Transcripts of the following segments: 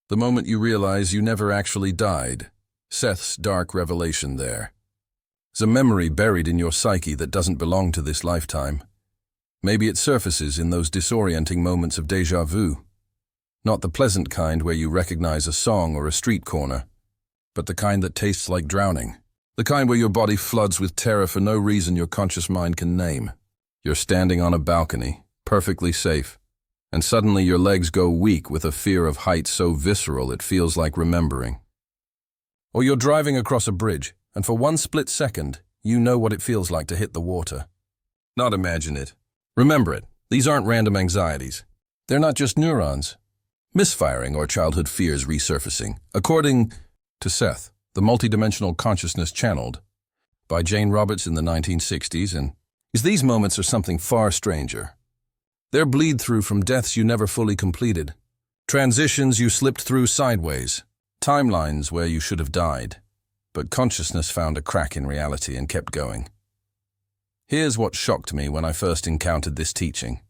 The moment you realize you never actually died. Seth's dark revelation there. There's a memory buried in your psyche that doesn't belong to this lifetime. Maybe it surfaces in those disorienting moments of déjà vu. Not the pleasant kind where you recognize a song or a street corner, but the kind that tastes like drowning. The kind where your body floods with terror for no reason your conscious mind can name. You're standing on a balcony, perfectly safe, and suddenly your legs go weak with a fear of heights so visceral it feels like remembering. Or you're driving across a bridge, and for one split second, you know what it feels like to hit the water. Not imagine it. Remember it. These aren't random anxieties. They're not just neurons. Misfiring or childhood fears resurfacing, according to Seth, the multidimensional consciousness channeled by Jane Roberts in the 1960s, and these moments are something far stranger. They're bleed-through from deaths you never fully completed, transitions you slipped through sideways, timelines where you should have died, but consciousness found a crack in reality and kept going. Here's what shocked me when I first encountered this teaching.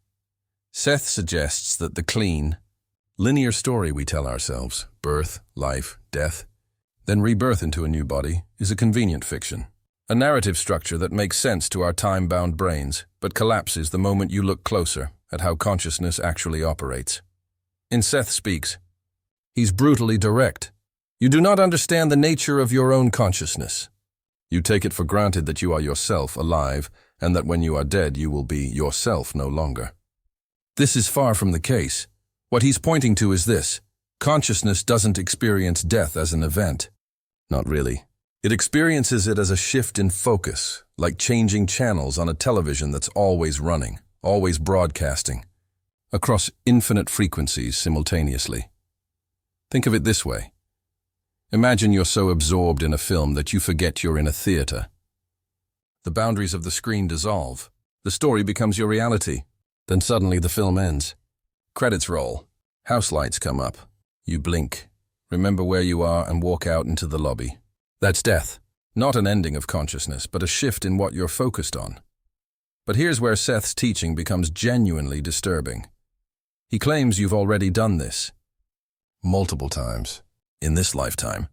Seth suggests that the clean, linear story we tell ourselves, birth, life, death, then rebirth into a new body, is a convenient fiction. A narrative structure that makes sense to our time-bound brains, but collapses the moment you look closer at how consciousness actually operates. In Seth Speaks, he's brutally direct. You do not understand the nature of your own consciousness. You take it for granted that you are yourself alive, and that when you are dead you will be yourself no longer. This is far from the case. What he's pointing to is this: consciousness doesn't experience death as an event. Not really. It experiences it as a shift in focus, like changing channels on a television that's always running, always broadcasting, across infinite frequencies simultaneously. Think of it this way. Imagine you're so absorbed in a film that you forget you're in a theater. The boundaries of the screen dissolve. The story becomes your reality. Then suddenly the film ends. Credits roll. House lights come up. You blink, remember where you are, and walk out into the lobby. That's death. Not an ending of consciousness, but a shift in what you're focused on. But here's where Seth's teaching becomes genuinely disturbing. He claims you've already done this. Multiple times. In this lifetime.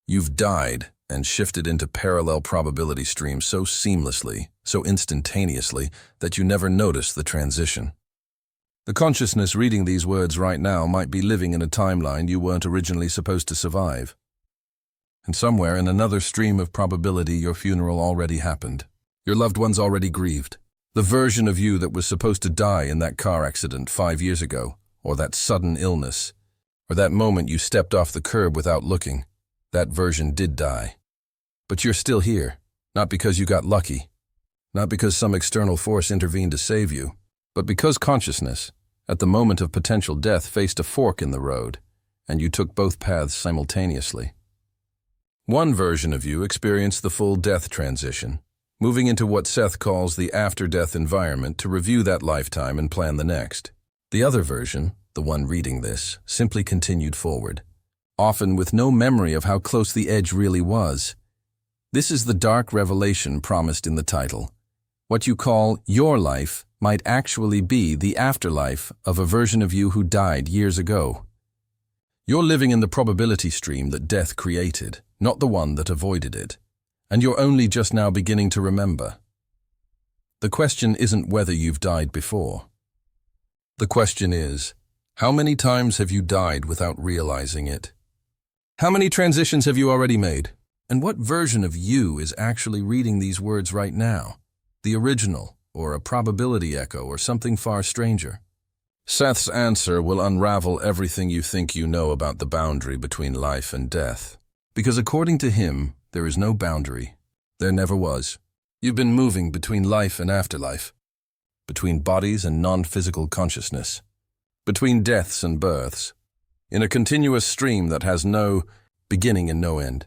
You've died and shifted into parallel probability streams so seamlessly, so instantaneously, that you never notice the transition. The consciousness reading these words right now might be living in a timeline you weren't originally supposed to survive. And somewhere in another stream of probability your funeral already happened. Your loved ones already grieved. The version of you that was supposed to die in that car accident 5 years ago, or that sudden illness, or that moment you stepped off the curb without looking, that version did die. But you're still here, not because you got lucky, not because some external force intervened to save you, but because consciousness, at the moment of potential death, faced a fork in the road, and you took both paths simultaneously. One version of you experienced the full death transition, moving into what Seth calls the after-death environment to review that lifetime and plan the next. The other version, the one reading this, simply continued forward, often with no memory of how close the edge really was. This is the dark revelation promised in the title. What you call your life might actually be the afterlife of a version of you who died years ago. You're living in the probability stream that death created, not the one that avoided it, and you're only just now beginning to remember. The question isn't whether you've died before. The question is, how many times have you died without realizing it? How many transitions have you already made? And what version of you is actually reading these words right now? The original, or a probability echo, or something far stranger? Seth's answer will unravel everything you think you know about the boundary between life and death. Because according to him, there is no boundary. There never was. You've been moving between life and afterlife, between bodies and non-physical consciousness, between deaths and births, in a continuous stream that has no beginning and no end.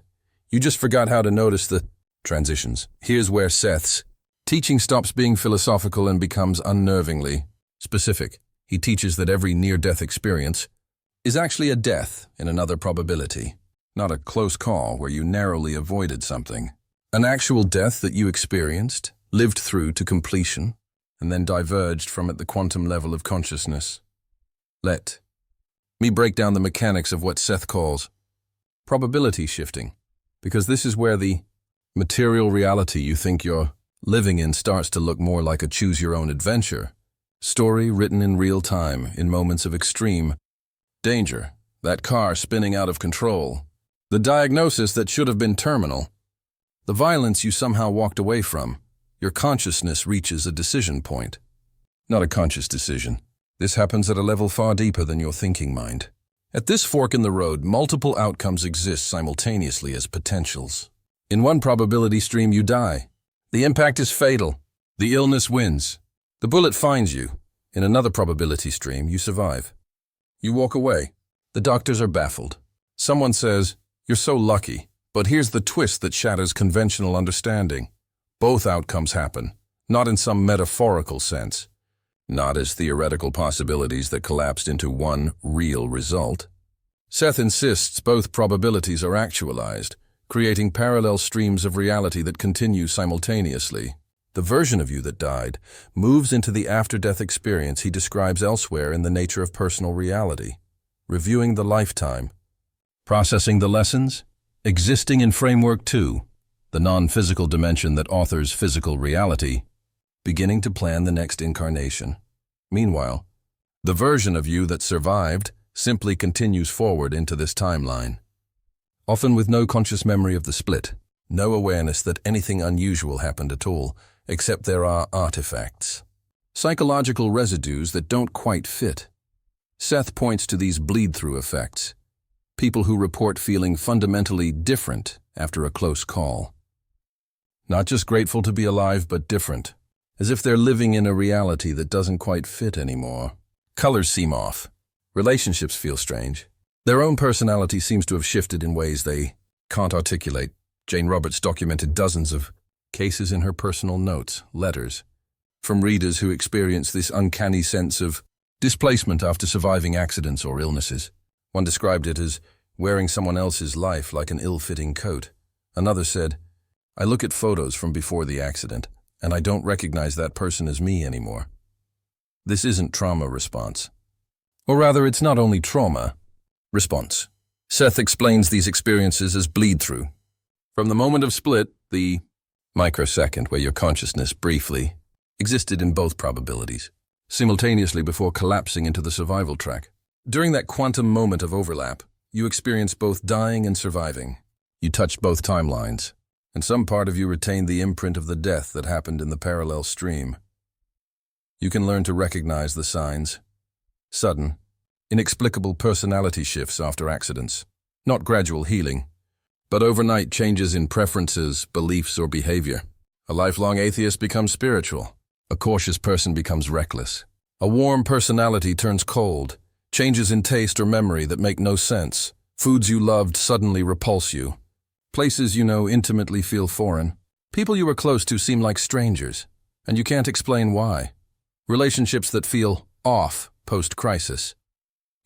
You just forgot how to notice the transitions. Here's where Seth's teaching stops being philosophical and becomes unnervingly specific. He teaches that every near-death experience is actually a death in another probability, not a close call where you narrowly avoided something. An actual death that you experienced, lived through to completion, and then diverged from at the quantum level of consciousness. Let me break down the mechanics of what Seth calls probability shifting, because this is where the material reality you think you're living in starts to look more like a choose-your-own-adventure story written in real time in moments of extreme danger. That car spinning out of control, the diagnosis that should have been terminal, the violence you somehow walked away from. Your consciousness reaches a decision point. Not a conscious decision. This happens at a level far deeper than your thinking mind. At this fork in the road, multiple outcomes exist simultaneously as potentials. In one probability stream, you die. The impact is fatal. The illness wins. The bullet finds you. In another probability stream, you survive. You walk away. The doctors are baffled. Someone says, "You're so lucky." But here's the twist that shatters conventional understanding. Both outcomes happen, not in some metaphorical sense, not as theoretical possibilities that collapsed into one real result. Seth insists both probabilities are actualized, creating parallel streams of reality that continue simultaneously. The version of you that died moves into the after-death experience he describes elsewhere in The Nature of Personal Reality, reviewing the lifetime, processing the lessons, existing in Framework 2, the non-physical dimension that authors physical reality, beginning to plan the next incarnation. Meanwhile, the version of you that survived simply continues forward into this timeline, often with no conscious memory of the split, no awareness that anything unusual happened at all, except there are artifacts, psychological residues that don't quite fit. Seth points to these bleed-through effects, people who report feeling fundamentally different after a close call. Not just grateful to be alive, but different, as if they're living in a reality that doesn't quite fit anymore. Colors seem off. Relationships feel strange. Their own personality seems to have shifted in ways they can't articulate. Jane Roberts documented dozens of cases in her personal notes, letters, from readers who experience this uncanny sense of displacement after surviving accidents or illnesses. One described it as wearing someone else's life like an ill-fitting coat. Another said, "I look at photos from before the accident, and I don't recognize that person as me anymore." This isn't trauma response. Or rather, it's not only trauma response. Seth explains these experiences as bleed-through. From the moment of split, the microsecond where your consciousness briefly existed in both probabilities, simultaneously before collapsing into the survival track. During that quantum moment of overlap, you experienced both dying and surviving. You touched both timelines, and some part of you retained the imprint of the death that happened in the parallel stream. You can learn to recognize the signs. Sudden, inexplicable personality shifts after accidents. Not gradual healing, but overnight changes in preferences, beliefs, or behavior. A lifelong atheist becomes spiritual. A cautious person becomes reckless. A warm personality turns cold. Changes in taste or memory that make no sense. Foods you loved suddenly repulse you. Places you know intimately feel foreign. People you were close to seem like strangers, and you can't explain why. Relationships that feel off post-crisis.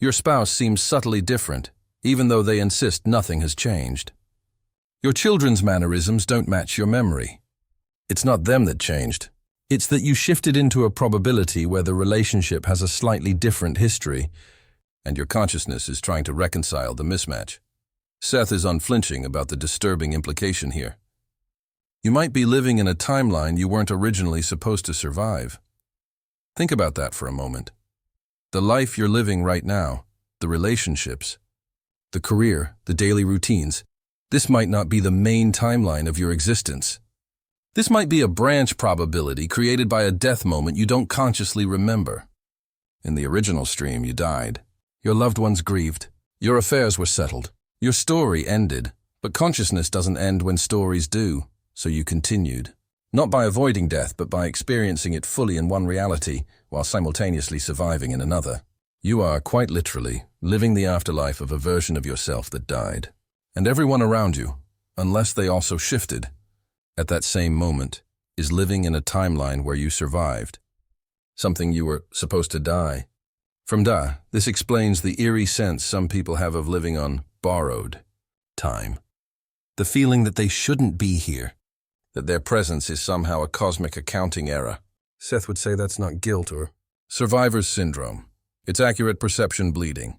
Your spouse seems subtly different, even though they insist nothing has changed. Your children's mannerisms don't match your memory. It's not them that changed. It's that you shifted into a probability where the relationship has a slightly different history, and your consciousness is trying to reconcile the mismatch. Seth is unflinching about the disturbing implication here. You might be living in a timeline you weren't originally supposed to survive. Think about that for a moment. The life you're living right now, the relationships, the career, the daily routines, this might not be the main timeline of your existence. This might be a branch probability created by a death moment you don't consciously remember. In the original stream, you died. Your loved ones grieved. Your affairs were settled. Your story ended, but consciousness doesn't end when stories do, so you continued. Not by avoiding death, but by experiencing it fully in one reality, while simultaneously surviving in another. You are, quite literally, living the afterlife of a version of yourself that died. And everyone around you, unless they also shifted, at that same moment, is living in a timeline where you survived. Something you were supposed to die. From Da, this explains the eerie sense some people have of living on borrowed time. The feeling that they shouldn't be here, that their presence is somehow a cosmic accounting error. Seth would say that's not guilt or survivor's syndrome. It's accurate perception bleeding.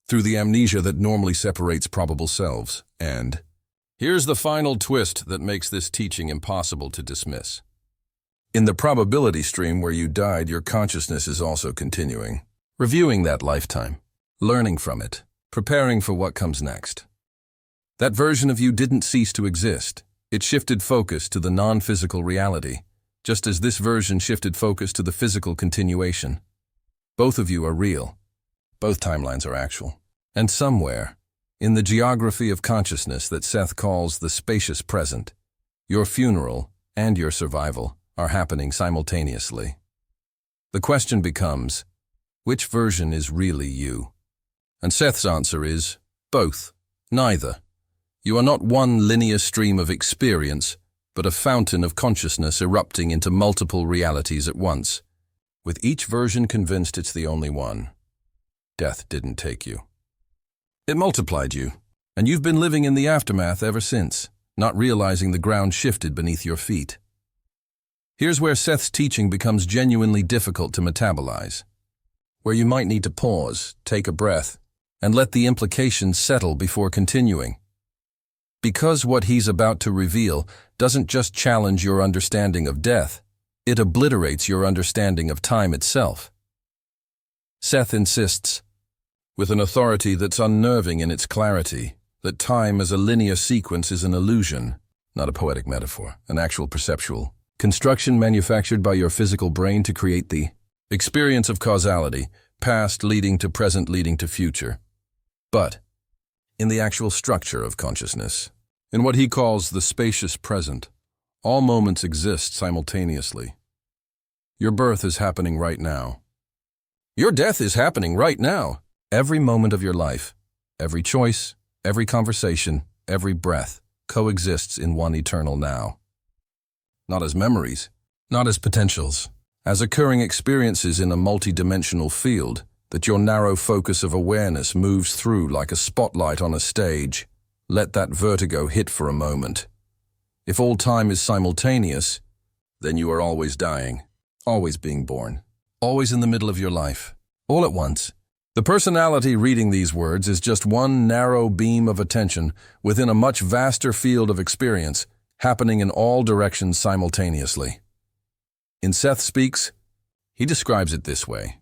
through the amnesia that normally separates probable selves, and here's the final twist that makes this teaching impossible to dismiss. In the probability stream where you died, your consciousness is also continuing, reviewing that lifetime, learning from it, preparing for what comes next. That version of you didn't cease to exist. It shifted focus to the non-physical reality, just as this version shifted focus to the physical continuation. Both of you are real. Both timelines are actual. And somewhere, in the geography of consciousness that Seth calls the spacious present, your funeral and your survival are happening simultaneously. The question becomes, which version is really you? And Seth's answer is, both, neither. You are not one linear stream of experience, but a fountain of consciousness erupting into multiple realities at once, with each version convinced it's the only one. Death didn't take you. It multiplied you, and you've been living in the aftermath ever since, not realizing the ground shifted beneath your feet. Here's where Seth's teaching becomes genuinely difficult to metabolize, where you might need to pause, take a breath, and let the implications settle before continuing. Because what he's about to reveal doesn't just challenge your understanding of death, it obliterates your understanding of time itself. Seth insists, with an authority that's unnerving in its clarity, that time as a linear sequence is an illusion, not a poetic metaphor, an actual perceptual construction manufactured by your physical brain to create the experience of causality, past leading to present leading to future. But in the actual structure of consciousness, in what he calls the spacious present, all moments exist simultaneously. Your birth is happening right now. Your death is happening right now. Every moment of your life, every choice, every conversation, every breath coexists in one eternal now. Not as memories, not as potentials, as occurring experiences in a multidimensional field that your narrow focus of awareness moves through like a spotlight on a stage. Let that vertigo hit for a moment. If all time is simultaneous, then you are always dying, always being born, always in the middle of your life, all at once. The personality reading these words is just one narrow beam of attention within a much vaster field of experience, happening in all directions simultaneously. In Seth Speaks, he describes it this way.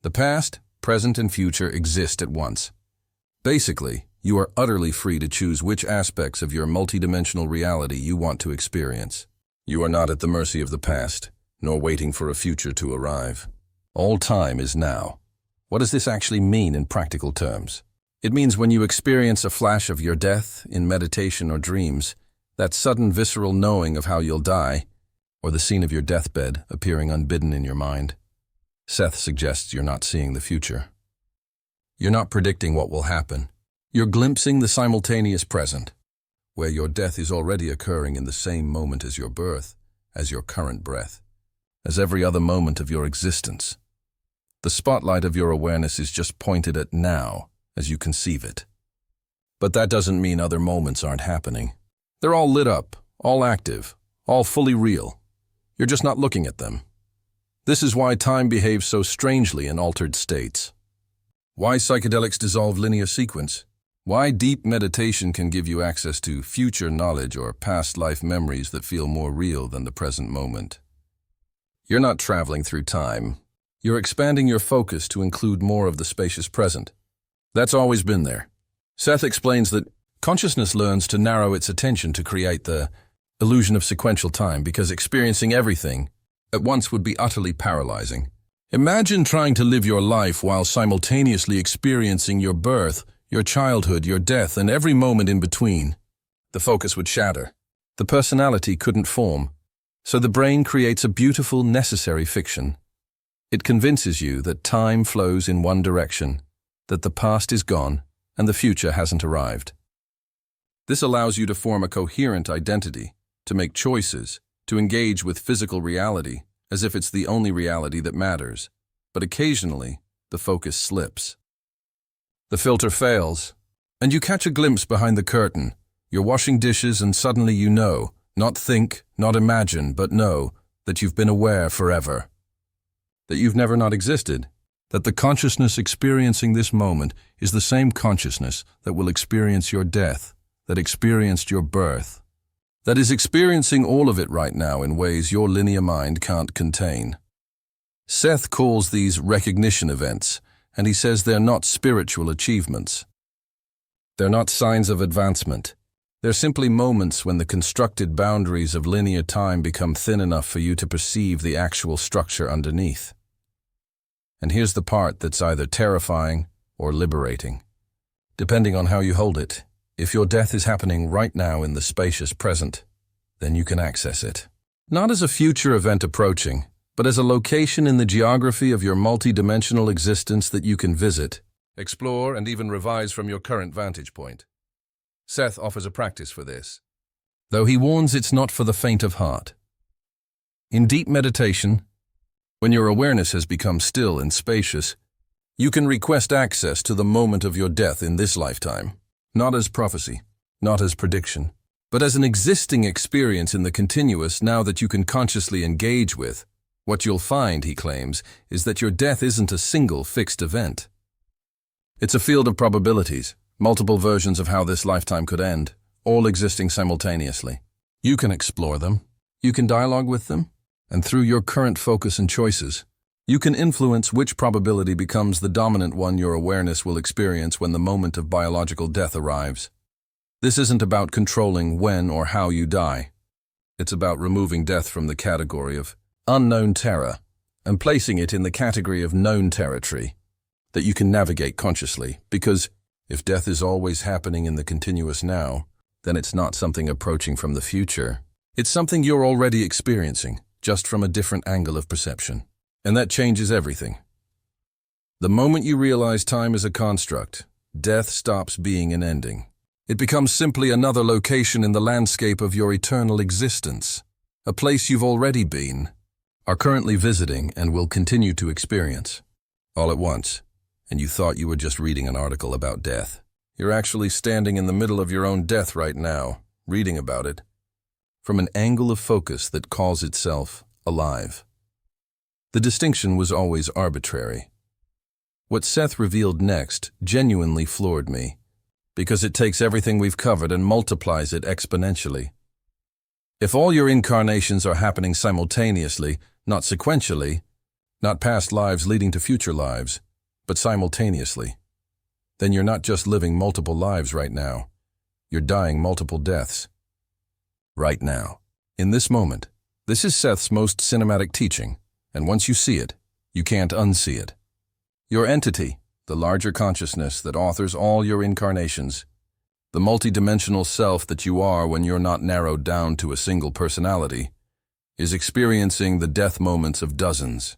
The past, present, and future exist at once. Basically, you are utterly free to choose which aspects of your multidimensional reality you want to experience. You are not at the mercy of the past, nor waiting for a future to arrive. All time is now. What does this actually mean in practical terms? It means when you experience a flash of your death in meditation or dreams, that sudden visceral knowing of how you'll die, or the scene of your deathbed appearing unbidden in your mind, Seth suggests you're not seeing the future. You're not predicting what will happen. You're glimpsing the simultaneous present, where your death is already occurring in the same moment as your birth, as your current breath, as every other moment of your existence. The spotlight of your awareness is just pointed at now as you conceive it. But that doesn't mean other moments aren't happening. They're all lit up, all active, all fully real. You're just not looking at them. This is why time behaves so strangely in altered states. Why psychedelics dissolve linear sequence. Why deep meditation can give you access to future knowledge or past life memories that feel more real than the present moment. You're not traveling through time. You're expanding your focus to include more of the spacious present. That's always been there. Seth explains that consciousness learns to narrow its attention to create the illusion of sequential time because experiencing everything at once would be utterly paralyzing. Imagine trying to live your life while simultaneously experiencing your birth, your childhood, your death, and every moment in between. The focus would shatter. The personality couldn't form. So the brain creates a beautiful, necessary fiction. It convinces you that time flows in one direction, that the past is gone, and the future hasn't arrived. This allows you to form a coherent identity, to make choices, to engage with physical reality, as if it's the only reality that matters. But occasionally, the focus slips. The filter fails, and you catch a glimpse behind the curtain. You're washing dishes and suddenly you know, not think, not imagine, but know, that you've been aware forever. That you've never not existed. That the consciousness experiencing this moment is the same consciousness that will experience your death, that experienced your birth, that is experiencing all of it right now in ways your linear mind can't contain. Seth calls these recognition events, and he says they're not spiritual achievements. They're not signs of advancement. They're simply moments when the constructed boundaries of linear time become thin enough for you to perceive the actual structure underneath. And here's the part that's either terrifying or liberating, depending on how you hold it. If your death is happening right now in the spacious present, then you can access it. Not as a future event approaching, but as a location in the geography of your multidimensional existence that you can visit, explore, and even revise from your current vantage point. Seth offers a practice for this, though he warns it's not for the faint of heart. In deep meditation, when your awareness has become still and spacious, you can request access to the moment of your death in this lifetime, not as prophecy, not as prediction, but as an existing experience in the continuous now that you can consciously engage with. What you'll find, he claims, is that your death isn't a single fixed event. It's a field of probabilities, multiple versions of how this lifetime could end, all existing simultaneously. You can explore them, you can dialogue with them, and through your current focus and choices, you can influence which probability becomes the dominant one your awareness will experience when the moment of biological death arrives. This isn't about controlling when or how you die. It's about removing death from the category of unknown terror and placing it in the category of known territory that you can navigate consciously, because if death is always happening in the continuous now, then it's not something approaching from the future. It's something you're already experiencing, just from a different angle of perception. And that changes everything. The moment you realize time is a construct, death stops being an ending. It becomes simply another location in the landscape of your eternal existence, a place you've already been, are currently visiting, and will continue to experience, all at once. And you thought you were just reading an article about death. You're actually standing in the middle of your own death right now, reading about it, from an angle of focus that calls itself alive. The distinction was always arbitrary. What Seth revealed next genuinely floored me, because it takes everything we've covered and multiplies it exponentially. If all your incarnations are happening simultaneously, not sequentially, not past lives leading to future lives, but simultaneously, then you're not just living multiple lives right now, you're dying multiple deaths. Right now, in this moment. This is Seth's most cinematic teaching, and once you see it, you can't unsee it. Your entity, the larger consciousness that authors all your incarnations, the multidimensional self that you are when you're not narrowed down to a single personality, is experiencing the death moments of dozens,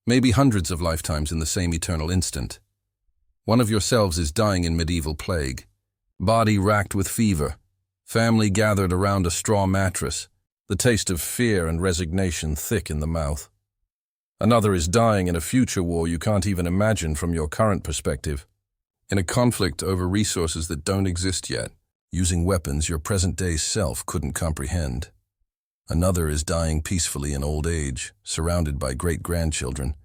maybe hundreds of lifetimes in the same eternal instant. One of yourselves is dying in medieval plague, body racked with fever, family gathered around a straw mattress, the taste of fear and resignation thick in the mouth. Another is dying in a future war you can't even imagine from your current perspective, in a conflict over resources that don't exist yet, using weapons your present-day self couldn't comprehend. Another is dying peacefully in old age, surrounded by great-grandchildren,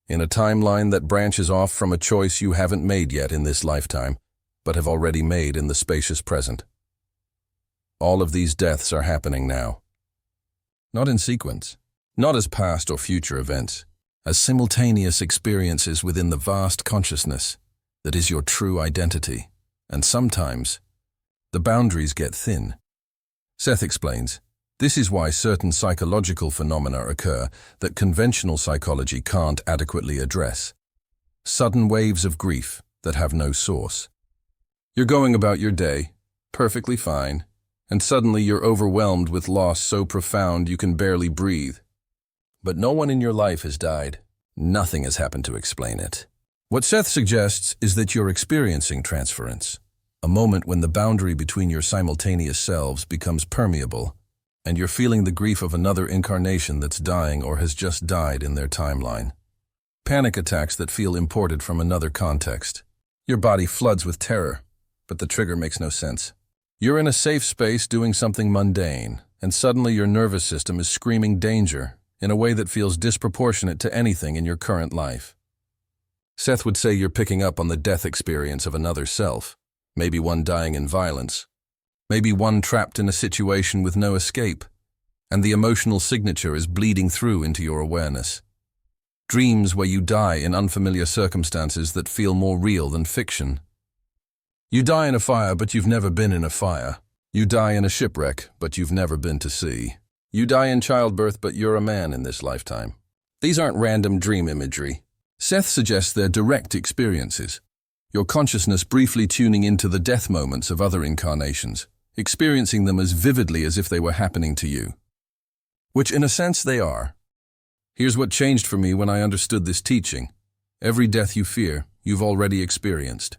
in a timeline that branches off from a choice you haven't made yet in this lifetime, but have already made in the spacious present. All of these deaths are happening now. Not in sequence, not as past or future events, as simultaneous experiences within the vast consciousness that is your true identity. And sometimes, the boundaries get thin. Seth explains, this is why certain psychological phenomena occur that conventional psychology can't adequately address. Sudden waves of grief that have no source. You're going about your day, perfectly fine, and suddenly you're overwhelmed with loss so profound you can barely breathe. But no one in your life has died. Nothing has happened to explain it. What Seth suggests is that you're experiencing transference, a moment when the boundary between your simultaneous selves becomes permeable, and you're feeling the grief of another incarnation that's dying or has just died in their timeline. Panic attacks that feel imported from another context. Your body floods with terror, but the trigger makes no sense. You're in a safe space doing something mundane, and suddenly your nervous system is screaming danger in a way that feels disproportionate to anything in your current life. Seth would say you're picking up on the death experience of another self, maybe one dying in violence, maybe one trapped in a situation with no escape, and the emotional signature is bleeding through into your awareness. Dreams where you die in unfamiliar circumstances that feel more real than fiction. You die in a fire, but you've never been in a fire. You die in a shipwreck, but you've never been to sea. You die in childbirth, but you're a man in this lifetime. These aren't random dream imagery. Seth suggests they're direct experiences. Your consciousness briefly tuning into the death moments of other incarnations, experiencing them as vividly as if they were happening to you. Which in a sense they are. Here's what changed for me when I understood this teaching. Every death you fear, you've already experienced.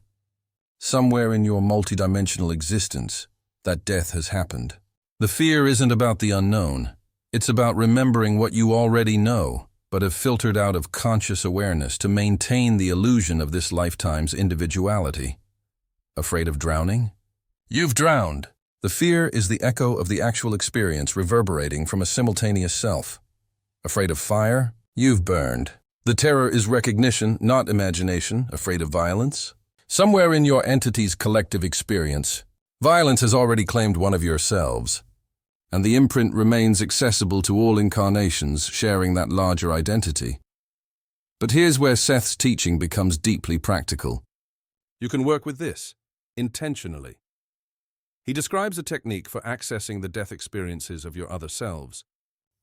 Somewhere in your multidimensional existence, that death has happened. The fear isn't about the unknown. It's about remembering what you already know, but have filtered out of conscious awareness to maintain the illusion of this lifetime's individuality. Afraid of drowning? You've drowned. The fear is the echo of the actual experience reverberating from a simultaneous self. Afraid of fire? You've burned. The terror is recognition, not imagination. Afraid of violence? Somewhere in your entity's collective experience, violence has already claimed one of yourselves, and the imprint remains accessible to all incarnations sharing that larger identity. But here's where Seth's teaching becomes deeply practical. You can work with this, intentionally. He describes a technique for accessing the death experiences of your other selves,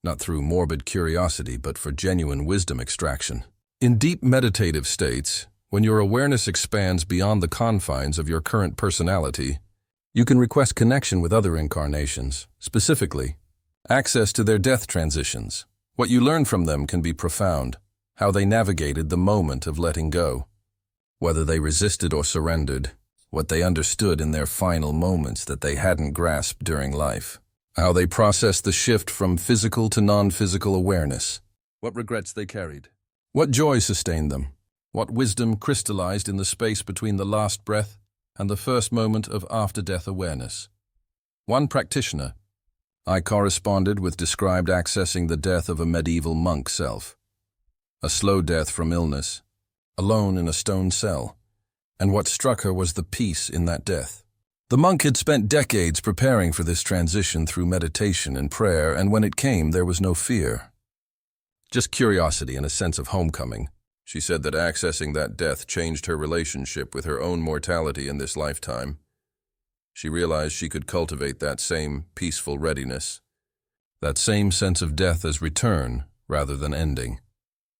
not through morbid curiosity, but for genuine wisdom extraction. In deep meditative states, when your awareness expands beyond the confines of your current personality, you can request connection with other incarnations, specifically, access to their death transitions. What you learn from them can be profound, how they navigated the moment of letting go, whether they resisted or surrendered, what they understood in their final moments that they hadn't grasped during life, how they processed the shift from physical to non-physical awareness, what regrets they carried, what joy sustained them, what wisdom crystallized in the space between the last breath and the first moment of after-death awareness. One practitioner, I corresponded with, described accessing the death of a medieval monk self. A slow death from illness, alone in a stone cell, and what struck her was the peace in that death. The monk had spent decades preparing for this transition through meditation and prayer, and when it came, there was no fear. Just curiosity and a sense of homecoming. She said that accessing that death changed her relationship with her own mortality in this lifetime. She realized she could cultivate that same peaceful readiness, that same sense of death as return rather than ending.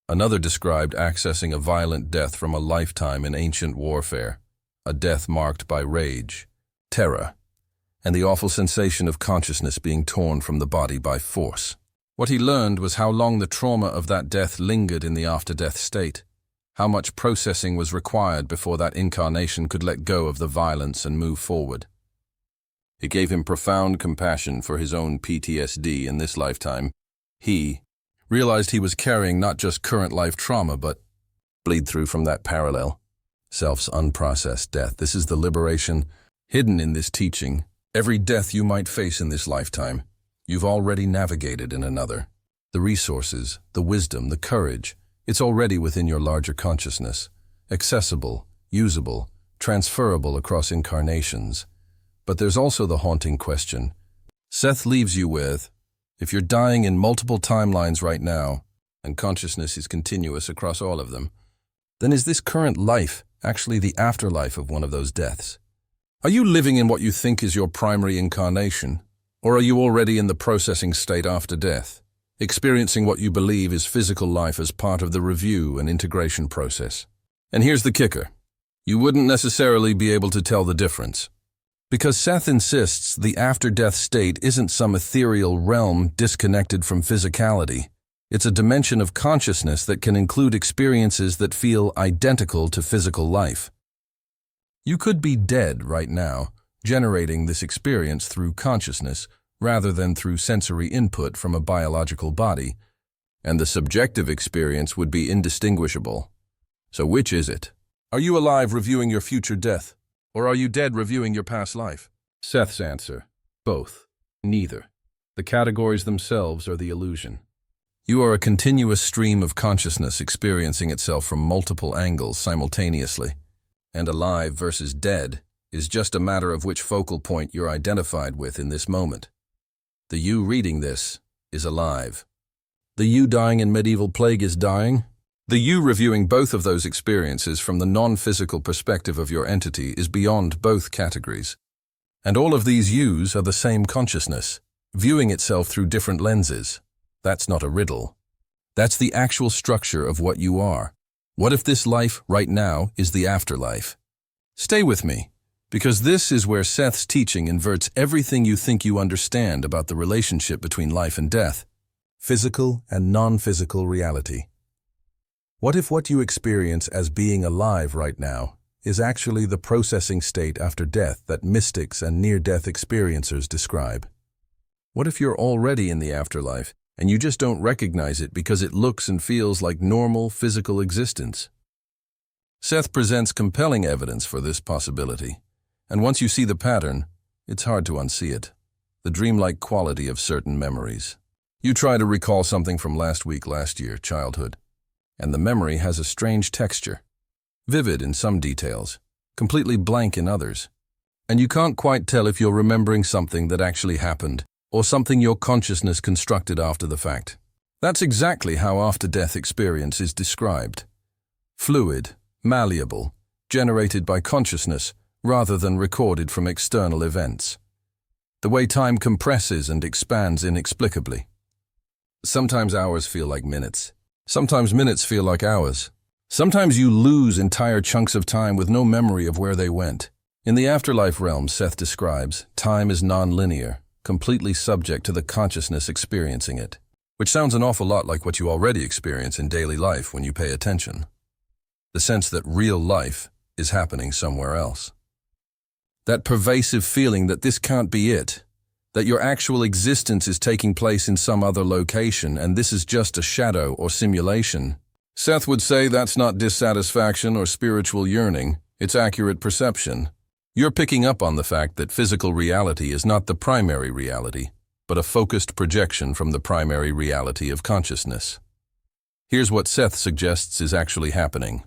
Another described accessing a violent death from a lifetime in ancient warfare, a death marked by rage, terror, and the awful sensation of consciousness being torn from the body by force. What he learned was how long the trauma of that death lingered in the after-death state, how much processing was required before that incarnation could let go of the violence and move forward. It gave him profound compassion for his own PTSD in this lifetime. He realized he was carrying not just current life trauma, but bleed through from that parallel, self's unprocessed death. This is the liberation hidden in this teaching. Every death you might face in this lifetime, you've already navigated in another. The resources, the wisdom, the courage, it's already within your larger consciousness, accessible, usable, transferable across incarnations. But there's also the haunting question Seth leaves you with, if you're dying in multiple timelines right now, and consciousness is continuous across all of them, then is this current life actually the afterlife of one of those deaths? Are you living in what you think is your primary incarnation? Or are you already in the processing state after death, experiencing what you believe is physical life as part of the review and integration process? And here's the kicker. You wouldn't necessarily be able to tell the difference. Because Seth insists the after-death state isn't some ethereal realm disconnected from physicality. It's a dimension of consciousness that can include experiences that feel identical to physical life. You could be dead right now, generating this experience through consciousness rather than through sensory input from a biological body, and the subjective experience would be indistinguishable. So which is it? Are you alive reviewing your future death, or are you dead reviewing your past life? Seth's answer, both, neither. The categories themselves are the illusion. You are a continuous stream of consciousness experiencing itself from multiple angles simultaneously. And alive versus dead is just a matter of which focal point you're identified with in this moment. The you reading this is alive. The you dying in medieval plague is dying. The you reviewing both of those experiences from the non-physical perspective of your entity is beyond both categories. And all of these yous are the same consciousness, viewing itself through different lenses. That's not a riddle. That's the actual structure of what you are. What if this life right now is the afterlife? Stay with me, because this is where Seth's teaching inverts everything you think you understand about the relationship between life and death, physical and non-physical reality. What if what you experience as being alive right now is actually the processing state after death that mystics and near-death experiencers describe? What if you're already in the afterlife and you just don't recognize it because it looks and feels like normal physical existence? Seth presents compelling evidence for this possibility, and once you see the pattern, it's hard to unsee it. The dreamlike quality of certain memories. You try to recall something from last week, last year, childhood, and the memory has a strange texture, vivid in some details, completely blank in others, and you can't quite tell if you're remembering something that actually happened or something your consciousness constructed after the fact. That's exactly how after-death experience is described. Fluid, malleable, generated by consciousness rather than recorded from external events. The way time compresses and expands inexplicably. Sometimes hours feel like minutes. Sometimes minutes feel like hours. Sometimes you lose entire chunks of time with no memory of where they went. In the afterlife realm, Seth describes, time is non-linear, completely subject to the consciousness experiencing it, which sounds an awful lot like what you already experience in daily life when you pay attention. The sense that real life is happening somewhere else. That pervasive feeling that this can't be it, that your actual existence is taking place in some other location and this is just a shadow or simulation. Seth would say that's not dissatisfaction or spiritual yearning, it's accurate perception. You're picking up on the fact that physical reality is not the primary reality, but a focused projection from the primary reality of consciousness. Here's what Seth suggests is actually happening.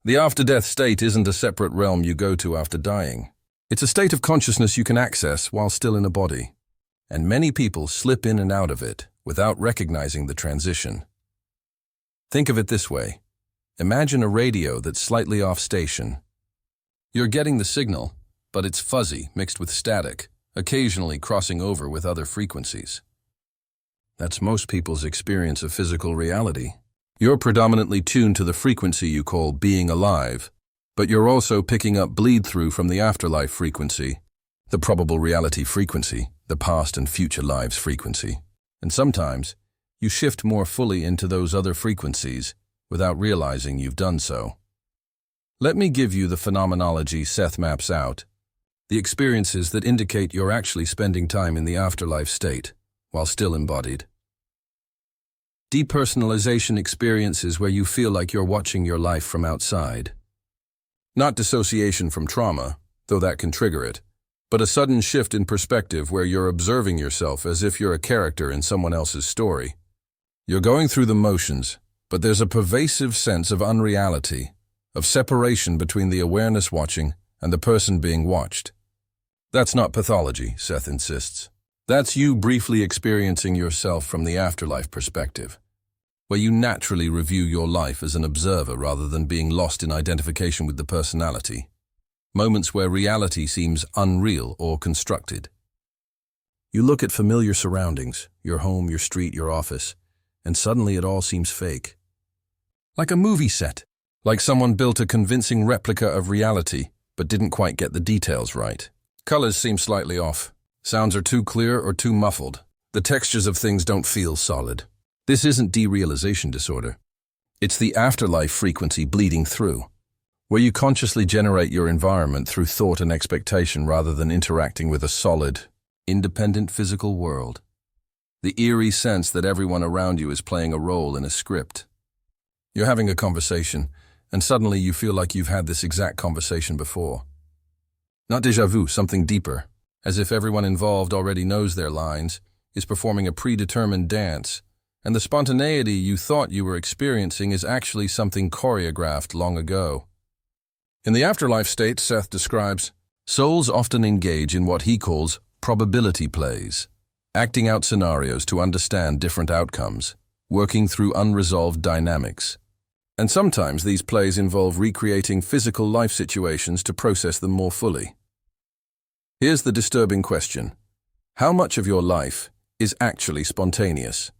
The after-death state isn't a separate realm you go to after dying. It's a state of consciousness you can access while still in a body, and many people slip in and out of it without recognizing the transition. Think of it this way. Imagine a radio that's slightly off station. You're getting the signal, but it's fuzzy, mixed with static, occasionally crossing over with other frequencies. That's most people's experience of physical reality. You're predominantly tuned to the frequency you call being alive, but you're also picking up bleed-through from the afterlife frequency, the probable reality frequency, the past and future lives frequency. And sometimes, you shift more fully into those other frequencies without realizing you've done so. Let me give you the phenomenology Seth maps out, the experiences that indicate you're actually spending time in the afterlife state, while still embodied. Depersonalization experiences where you feel like you're watching your life from outside. Not dissociation from trauma, though that can trigger it, but a sudden shift in perspective where you're observing yourself as if you're a character in someone else's story. You're going through the motions, but there's a pervasive sense of unreality, of separation between the awareness watching and the person being watched. That's not pathology, Seth insists. That's you briefly experiencing yourself from the afterlife perspective, where you naturally review your life as an observer rather than being lost in identification with the personality. Moments where reality seems unreal or constructed. You look at familiar surroundings, your home, your street, your office, and suddenly it all seems fake. Like a movie set, like someone built a convincing replica of reality, but didn't quite get the details right. Colors seem slightly off. Sounds are too clear or too muffled. The textures of things don't feel solid. This isn't derealization disorder. It's the afterlife frequency bleeding through, where you consciously generate your environment through thought and expectation rather than interacting with a solid, independent physical world. The eerie sense that everyone around you is playing a role in a script. You're having a conversation, and suddenly you feel like you've had this exact conversation before. Not déjà vu, something deeper, as if everyone involved already knows their lines, is performing a predetermined dance, and the spontaneity you thought you were experiencing is actually something choreographed long ago. In the afterlife state, Seth describes, souls often engage in what he calls probability plays, acting out scenarios to understand different outcomes, working through unresolved dynamics. And sometimes these plays involve recreating physical life situations to process them more fully. Here's the disturbing question. How much of your life is actually spontaneous?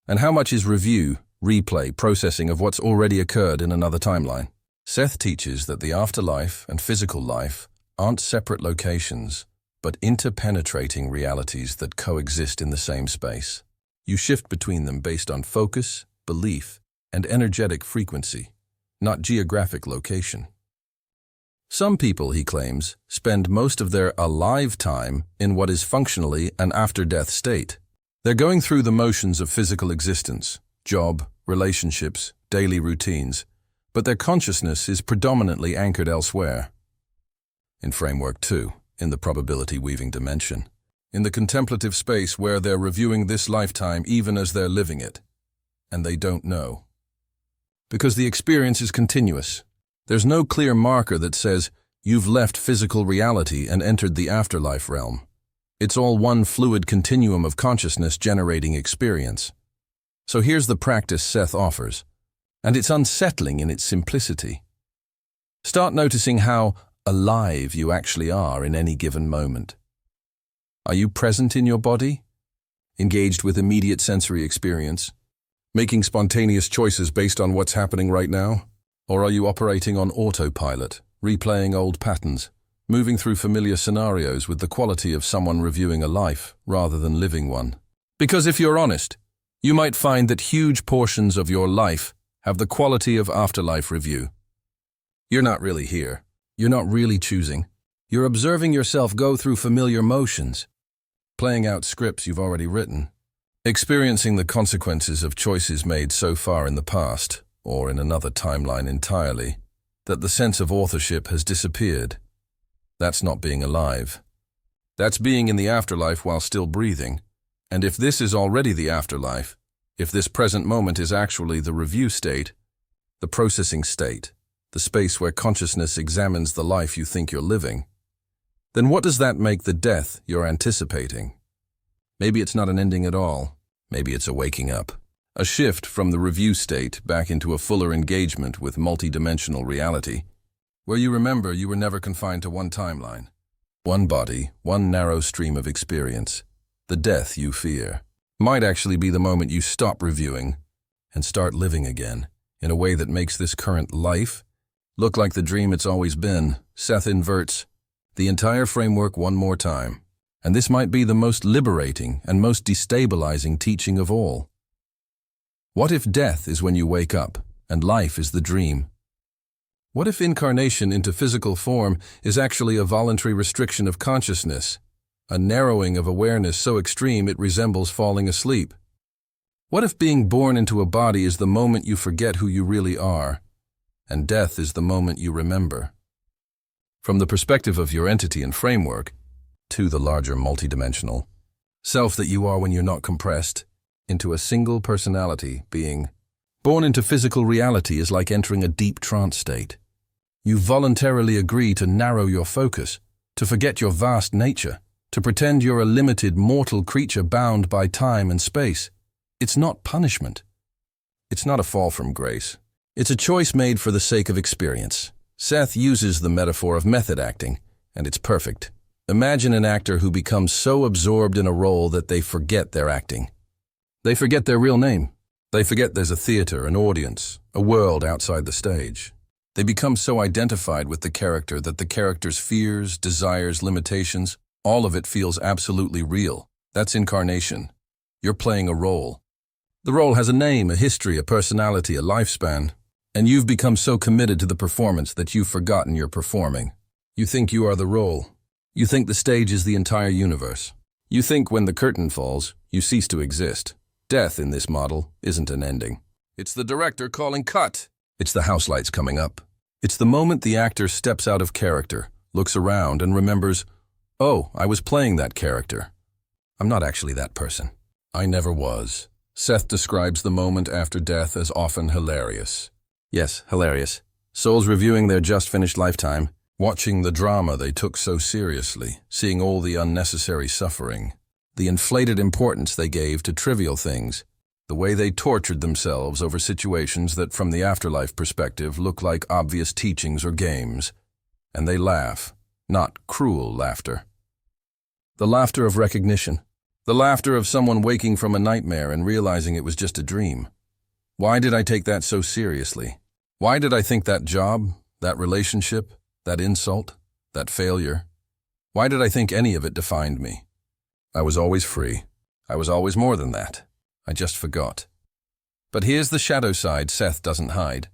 And how much is review, replay, processing of what's already occurred in another timeline? Seth teaches that the afterlife and physical life aren't separate locations, but interpenetrating realities that coexist in the same space. You shift between them based on focus, belief, and energetic frequency, not geographic location. Some people, he claims, spend most of their alive time in what is functionally an after-death state. They're going through the motions of physical existence, job, relationships, daily routines, but their consciousness is predominantly anchored elsewhere. In Framework 2, in the probability-weaving dimension, in the contemplative space where they're reviewing this lifetime even as they're living it, and they don't know. Because the experience is continuous. There's no clear marker that says, you've left physical reality and entered the afterlife realm. It's all one fluid continuum of consciousness generating experience. So here's the practice Seth offers, and it's unsettling in its simplicity. Start noticing how alive you actually are in any given moment. Are you present in your body? Engaged with immediate sensory experience? Making spontaneous choices based on what's happening right now? Or are you operating on autopilot, replaying old patterns, moving through familiar scenarios with the quality of someone reviewing a life rather than living one? Because if you're honest, you might find that huge portions of your life have the quality of afterlife review. You're not really here. You're not really choosing. You're observing yourself go through familiar motions, playing out scripts you've already written, experiencing the consequences of choices made so far in the past, or in another timeline entirely, that the sense of authorship has disappeared. That's not being alive. That's being in the afterlife while still breathing. And if this is already the afterlife, if this present moment is actually the review state, the processing state, the space where consciousness examines the life you think you're living, then what does that make the death you're anticipating? Maybe it's not an ending at all. Maybe it's a waking up. A shift from the review state back into a fuller engagement with multidimensional reality, where you remember you were never confined to one timeline, one body, one narrow stream of experience. The death you fear might actually be the moment you stop reviewing and start living again in a way that makes this current life look like the dream it's always been. Seth inverts the entire framework one more time, and this might be the most liberating and most destabilizing teaching of all. What if death is when you wake up, and life is the dream? What if incarnation into physical form is actually a voluntary restriction of consciousness, a narrowing of awareness so extreme it resembles falling asleep? What if being born into a body is the moment you forget who you really are, and death is the moment you remember? From the perspective of your entity and framework, to the larger multidimensional self that you are when you're not compressed into a single personality being born into physical reality is like entering a deep trance state. You voluntarily agree to narrow your focus, to forget your vast nature, to pretend you're a limited mortal creature bound by time and space. It's not punishment. It's not a fall from grace. It's a choice made for the sake of experience. Seth uses the metaphor of method acting, and it's perfect. Imagine an actor who becomes so absorbed in a role that they forget they're acting. They forget their real name. They forget there's a theater, an audience, a world outside the stage. They become so identified with the character that the character's fears, desires, limitations, all of it feels absolutely real. That's incarnation. You're playing a role. The role has a name, a history, a personality, a lifespan, and you've become so committed to the performance that you've forgotten you're performing. You think you are the role. You think the stage is the entire universe. You think when the curtain falls, you cease to exist. Death in this model isn't an ending. It's the director calling cut. It's the house lights coming up. It's the moment the actor steps out of character, looks around and remembers, oh, I was playing that character. I'm not actually that person. I never was. Seth describes the moment after death as often hilarious. Yes, hilarious. Souls reviewing their just-finished lifetime, watching the drama they took so seriously, seeing all the unnecessary suffering, the inflated importance they gave to trivial things, the way they tortured themselves over situations that from the afterlife perspective look like obvious teachings or games. And they laugh, not cruel laughter. The laughter of recognition. The laughter of someone waking from a nightmare and realizing it was just a dream. Why did I take that so seriously? Why did I think that job, that relationship, that insult, that failure? Why did I think any of it defined me? I was always free. I was always more than that. I just forgot. But here's the shadow side Seth doesn't hide.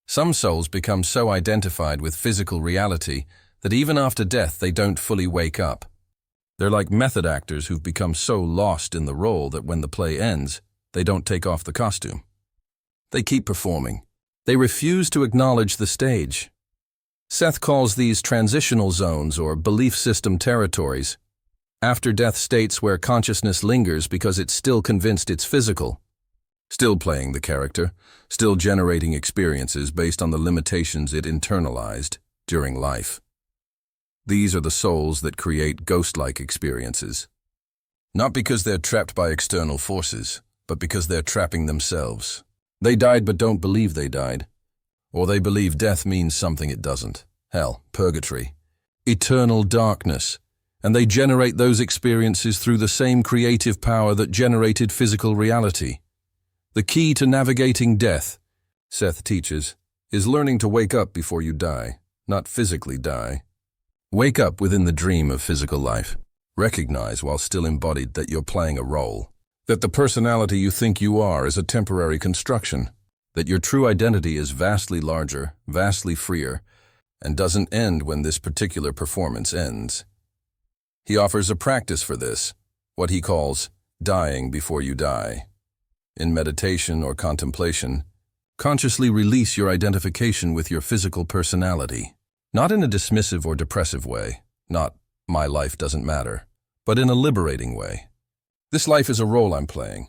Some souls become so identified with physical reality that even after death they don't fully wake up. They're like method actors who've become so lost in the role that when the play ends, they don't take off the costume. They keep performing. They refuse to acknowledge the stage. Seth calls these transitional zones or belief system territories, after-death states where consciousness lingers because it's still convinced it's physical, still playing the character, still generating experiences based on the limitations it internalized during life. These are the souls that create ghost-like experiences. Not because they're trapped by external forces, but because they're trapping themselves. They died but don't believe they died. Or they believe death means something it doesn't. Hell, purgatory, eternal darkness. And they generate those experiences through the same creative power that generated physical reality. The key to navigating death, Seth teaches, is learning to wake up before you die, not physically die. Wake up within the dream of physical life. Recognize while still embodied that you're playing a role, that the personality you think you are is a temporary construction, that your true identity is vastly larger, vastly freer, and doesn't end when this particular performance ends. He offers a practice for this, what he calls dying before you die. In meditation or contemplation, consciously release your identification with your physical personality. Not in a dismissive or depressive way, not my life doesn't matter, but in a liberating way. This life is a role I'm playing,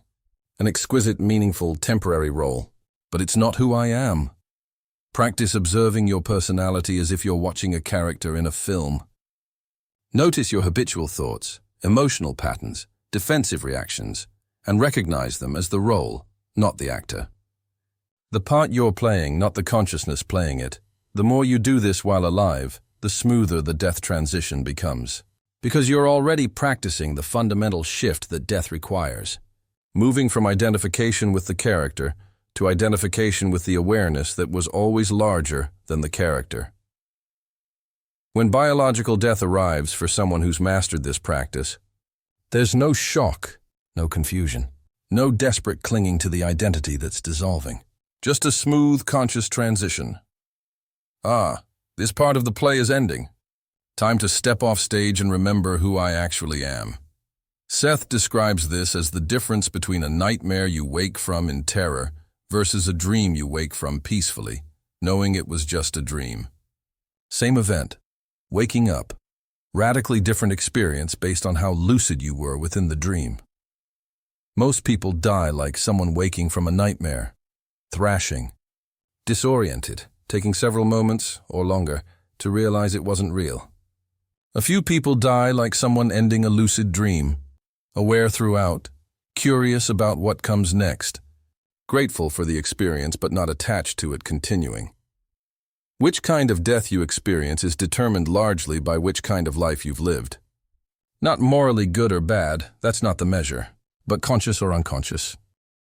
an exquisite, meaningful, temporary role, but it's not who I am. Practice observing your personality as if you're watching a character in a film. Notice your habitual thoughts, emotional patterns, defensive reactions, and recognize them as the role, not the actor. The part you're playing, not the consciousness playing it. The more you do this while alive, the smoother the death transition becomes. Because you're already practicing the fundamental shift that death requires, moving from identification with the character to identification with the awareness that was always larger than the character. When biological death arrives for someone who's mastered this practice, there's no shock, no confusion, no desperate clinging to the identity that's dissolving. Just a smooth, conscious transition. Ah, this part of the play is ending. Time to step off stage and remember who I actually am. Seth describes this as the difference between a nightmare you wake from in terror versus a dream you wake from peacefully, knowing it was just a dream. Same event, waking up, radically different experience based on how lucid you were within the dream. Most people die like someone waking from a nightmare, thrashing, disoriented, taking several moments or longer to realize it wasn't real. A few people die like someone ending a lucid dream, aware throughout, curious about what comes next, grateful for the experience but not attached to it continuing. Which kind of death you experience is determined largely by which kind of life you've lived. Not morally good or bad, that's not the measure, but conscious or unconscious.